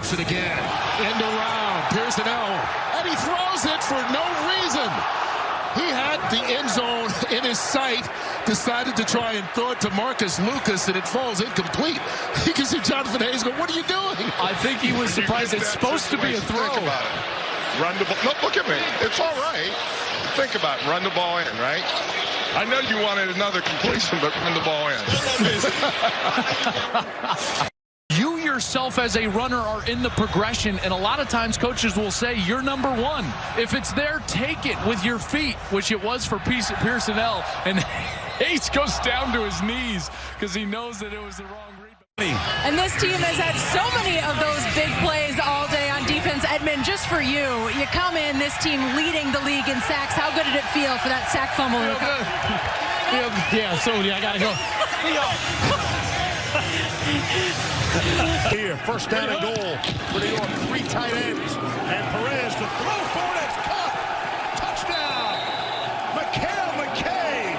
Flips it again. End around. Pearson L. And he throws it for no reason. He had the end zone in his sight, decided to try and throw it to Marcus Lucas, and it falls incomplete. You can see Jonathan Hayes go, what are you doing? I think he was surprised. It's supposed to be a throw. Think about it. Run the ball. No, look at me. It's all right. Think about it. Run the ball in, right? I know you wanted another completion, but run the ball in. You yourself as a runner are in the progression, and a lot of times coaches will say you're number one. If it's there, take it with your feet, which it was for Pearson L. And Hayes goes down to his knees because he knows that it was the wrong read. And this team has had so many of those big plays all day on defense. Edmund, just for you, you come in, this team leading the league in sacks. How good did it feel for that sack fumble? Yeah, so I got to go. Here, first down and goal for New York. 3 tight ends. And Perez to throw for it. It's caught. Touchdown. McKay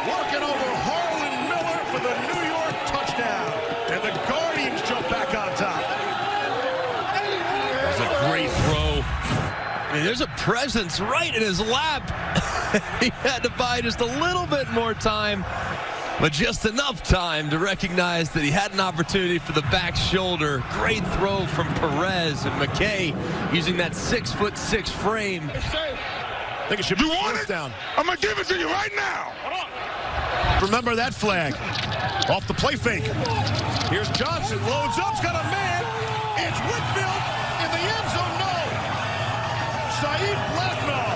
working over Harlan Miller for the New York touchdown. And the Guardians jump back on top. That's a great throw. I mean, there's a presence right in his lap. He had to buy just a little bit more time, but just enough time to recognize that he had an opportunity for the back shoulder. Great throw from Perez, and McKay using that 6'6" frame. I think it should be want it? down. I'm going to give it to you right now. Remember that flag. Off the play fake. Here's Johnson. Loads up. He's got a man. It's Whitfield in the end zone. No. Saeed Blacknall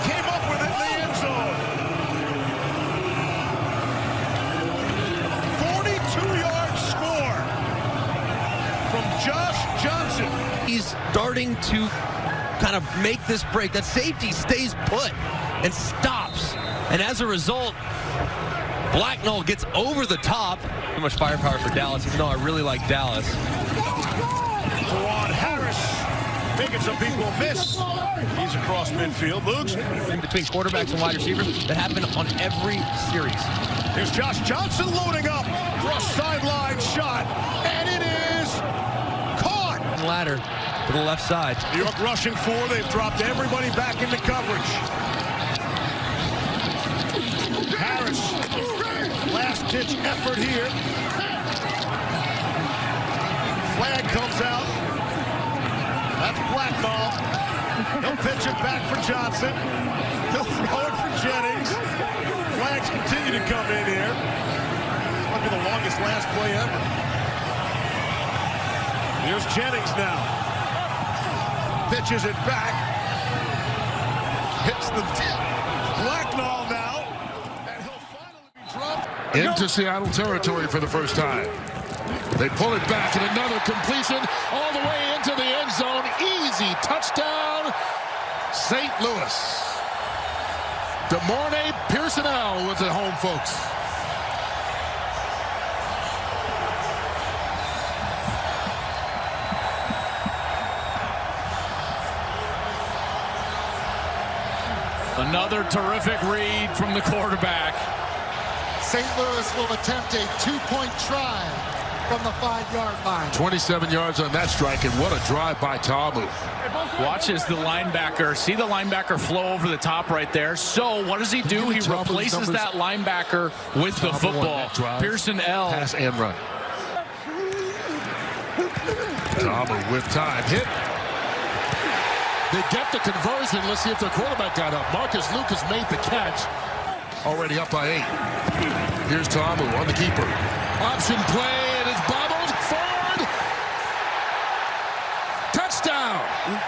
came up with it in the end zone. 42-yard score from Josh Johnson. He's starting to kind of make this break. That safety stays put and stops. And as a result, Blacknall gets over the top. Too much firepower for Dallas, even though I really like Dallas. Juwan Harris making some people miss. He's across midfield. Luke's In between quarterbacks and wide receivers, that happened on every series. Here's Josh Johnson loading up for a sideline shot, and it is caught. Ladder to the left side. New York rushing 4. They've dropped everybody back into coverage. Harris, last-ditch effort here. Flag comes out. That's Blacknall. He'll pitch it back for Johnson. He'll throw it for Jennings. Flags continue to come in here. Might be the longest last play ever. Here's Jennings now. Pitches it back. Hits the tip. Blacknall now. And he'll finally be dropped. Into Seattle territory for the first time. They pull it back, and another completion all the way into the end zone. Easy touchdown, St. Louis. DeMornay Pearson-El with the home folks. Another terrific read from the quarterback. St. Louis will attempt a 2-point try from the 5-yard line. 27 yards on that strike, and what a drive by Ta'amu. Watch as the linebacker, see the linebacker flow over the top right there. So what does he do? He replaces that linebacker with the football. Pearson-El. Pass and run. Ta'amu with time. Hit. They get the conversion. Let's see if the quarterback got up. Marcus Lucas made the catch. Already up by 8. Here's Ta'amu on the keeper. Option play, and it's bobbled forward. Touchdown.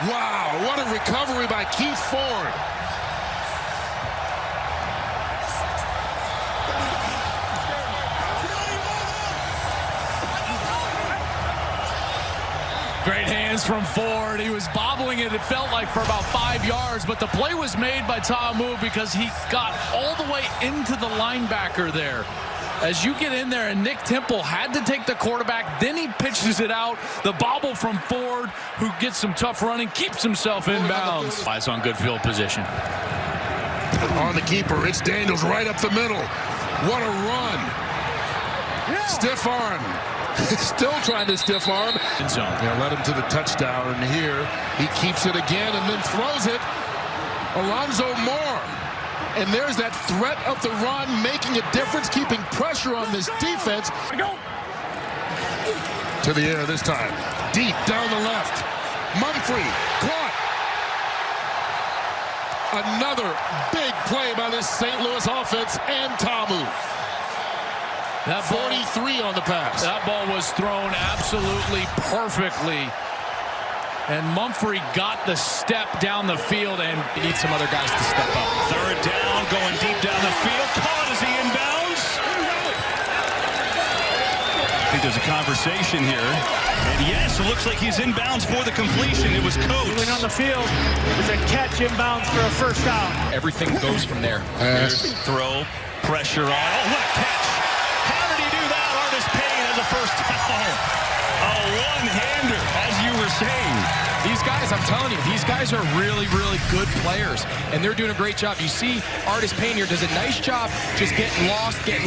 Wow, what a recovery by Keith Ford. Great hands from Ford. He was bobbling it felt like, for about 5 yards, but the play was made by Ta'amu because he got all the way into the linebacker there. As you get in there, and Nick Temple had to take the quarterback, then he pitches it out. The bobble from Ford, who gets some tough running, keeps himself in bounds. Eyes on good field position. On the keeper, it's Daniels right up the middle. What a run. Stiff arm. Still trying to stiff arm. In zone. Yeah, led him to the touchdown, and here he keeps it again and then throws it. Alonzo Moore. And there's that threat of the run making a difference, keeping pressure on this defense. To the air this time. Deep down the left. Mumphrey caught. Another big play by this St. Louis offense and Tamu. That ball, 43 on the pass. That ball was thrown absolutely perfectly. And Mumphrey got the step down the field, and you need some other guys to step up. Third down, going deep down the field. Caught as he inbounds. I think there's a conversation here. And yes, it looks like he's inbounds for the completion. It was Coates. Moving on the field. It's a catch inbounds for a first down. Everything goes from there. Throw, pressure on. Oh, what a catch. How did he do that? Artis Payne has a first down. A one-hander, as you were saying. These guys, I'm telling you, these guys are really, really good players, and they're doing a great job. You see Artis Payne here does a nice job just getting lost. They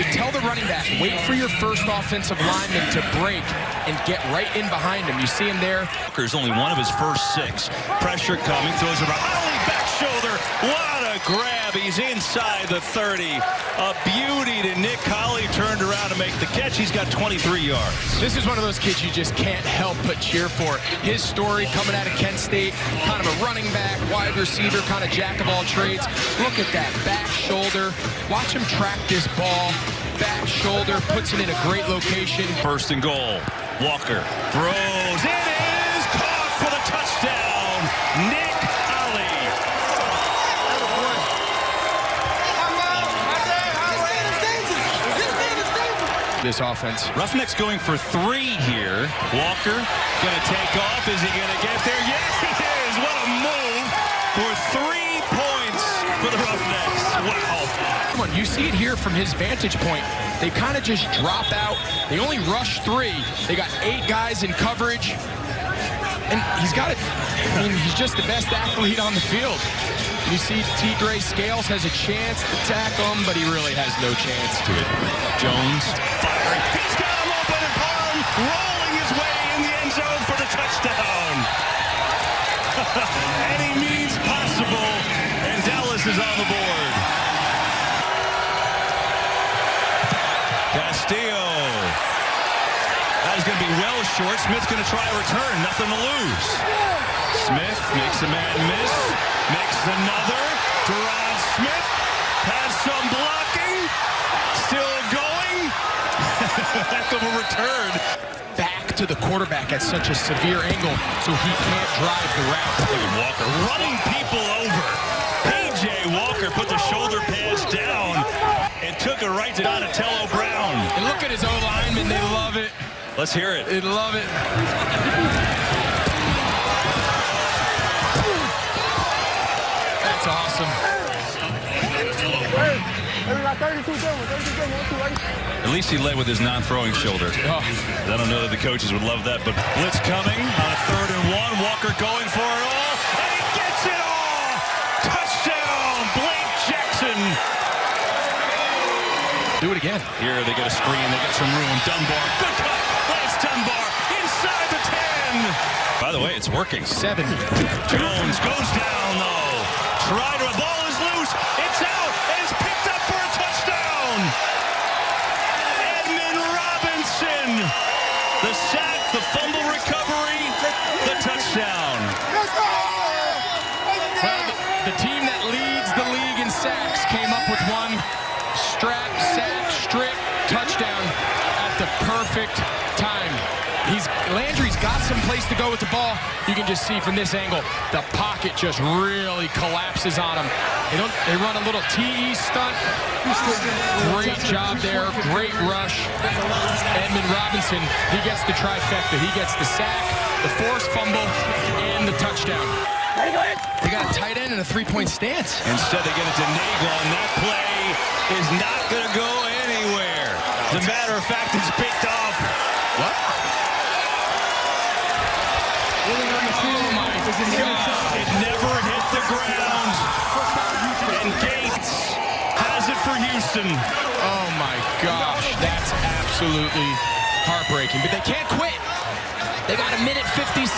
tell the running back, wait for your first offensive lineman to break and get right in behind him. You see him there. Walker's only one of his first 6. Pressure coming, throws it around. Ollie back shoulder. What a grab. He's inside the 30. A beauty to Nick Colley, turned around to make the catch. He's got 23 yards. This is one of those kids you just can't help but cheer for. His story coming out of Kent State, kind of a running back, wide receiver, kind of jack of all trades. Look at that back shoulder. Watch him track this ball. Back shoulder, puts it in a great location. First and goal. Walker throws. It is caught for the touchdown. Nick Colley. This offense. Roughnecks going for 3 here. Walker gonna take off. Is he gonna get there? Yes, he is. What a move for 3 points for the Roughnecks. Wow. Come on, you see it here from his vantage point. They kind of just drop out. They only rush 3. They got 8 guys in coverage. And he's got it. I mean, he's just the best athlete on the field. You see T. Gray Scales has a chance to tackle him, but he really has no chance to it. Jones firing. He's got him open and palm, rolling his way in the end zone for the touchdown. Any means possible, and Dallas is on the board. Castillo. That is going to be well short. Smith's going to try a return. Nothing to lose. Smith makes a man miss. Makes another. Deron Smith has some blocking. Still going. Heck of a return. Back to the quarterback at such a severe angle so he can't drive the route. Look at Walker running people over. P.J. Walker put the shoulder pads down and took it right to Donatello Brown. And look at his O-linemen. They love it. Let's hear it. They love it. That's awesome. At least he led with his non-throwing shoulder. Oh. I don't know that the coaches would love that, but blitz coming on a 3rd and 1. Walker going for it all, and he gets it all! Touchdown, Blake Jackson! Do it again. Here they get a screen, they get some room. Dunbar, good cut! Lance Dunbar inside the 10! By the way, it's working. 7. Jones goes down, though. The ball is loose. It's out. And it's picked up for a touchdown. Edmund Robinson. The sack, the fumble recovery, the touchdown. Well, the team that leads the league in sacks came up with one strap, sack, strip, touchdown at the perfect time. Landry's got some place to go with the ball. You can just see from this angle, the pocket just really collapses on him. They run a little TE stunt. Great job there, great rush. Edmund Robinson, he gets the trifecta. He gets the sack, the forced fumble, and the touchdown. They got a tight end and a 3-point stance. Instead, they get it to Nagel, and that play is not going to go anywhere. As a matter of fact, it's picked off. What? Oh my God. It never hit the ground. And Gates has it for Houston. Oh my gosh, that's absolutely heartbreaking, but they can't quit. They got a minute 57.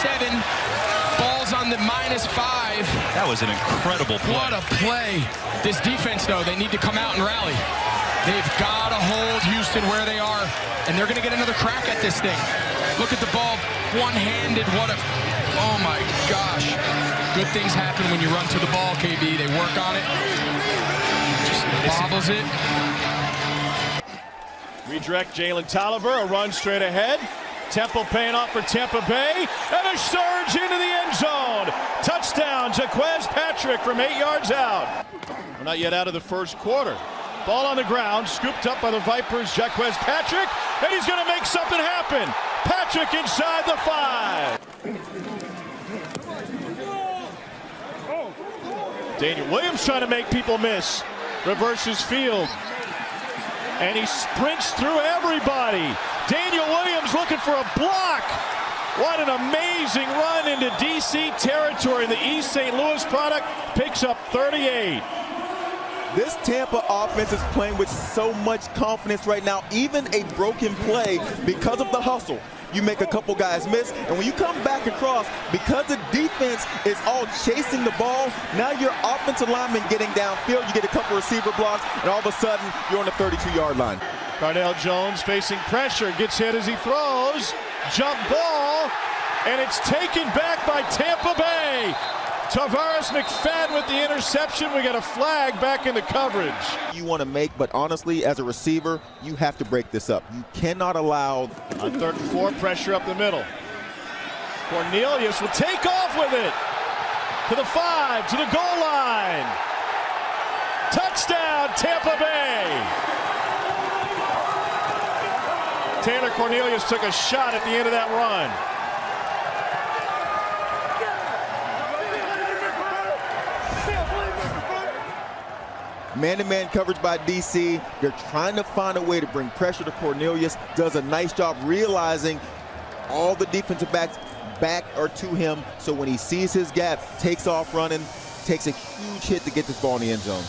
Ball's on the -5. That was an incredible play. What a play. This defense, though, they need to come out and rally. They've got to hold Houston where they are, and they're going to get another crack at this thing. Look at the ball, one-handed. Oh my gosh. Good things happen when you run to the ball, KB. They work on it. Just bobbles it. Redirect Jalen Tolliver, a run straight ahead. Temple paying off for Tampa Bay, and a surge into the end zone. Touchdown, Jaquez Patrick from 8 yards out. We're not yet out of the first quarter. Ball on the ground, scooped up by the Vipers, Jaquez Patrick, and he's going to make something happen. Patrick inside the 5. Daniel Williams trying to make people miss. Reverses field. And he sprints through everybody. Daniel Williams looking for a block. What an amazing run into DC territory. The East St. Louis product picks up 38. This Tampa offense is playing with so much confidence right now. Even a broken play, because of the hustle, you make a couple guys miss, and when you come back across, because the defense is all chasing the ball, now your offensive lineman getting downfield, you get a couple receiver blocks, and all of a sudden, you're on the 32-yard line. Cardale Jones facing pressure, gets hit as he throws, jump ball, and it's taken back by Tampa Bay. Tavares McFadden with the interception. We got a flag back into coverage. You want to make, but honestly, as a receiver, you have to break this up. You cannot allow. On 3rd and 4, pressure up the middle. Cornelius will take off with it. To the 5, to the goal line. Touchdown, Tampa Bay. Taylor Cornelius took a shot at the end of that run. Man-to-man coverage by DC. They're trying to find a way to bring pressure to Cornelius. Does a nice job realizing all the defensive backs back are to him. So when he sees his gap, takes off running, takes a huge hit to get this ball in the end zone.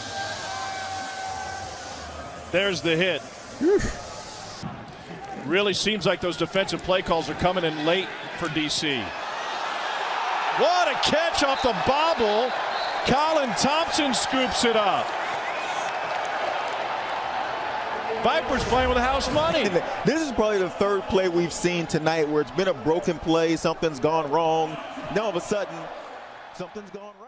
There's the hit. Really seems like those defensive play calls are coming in late for DC. What a catch off the bobble. Colin Thompson scoops it up. Vipers playing with house money. This is probably the 3rd play we've seen tonight where it's been a broken play, something's gone wrong. Now all of a sudden, something's gone wrong.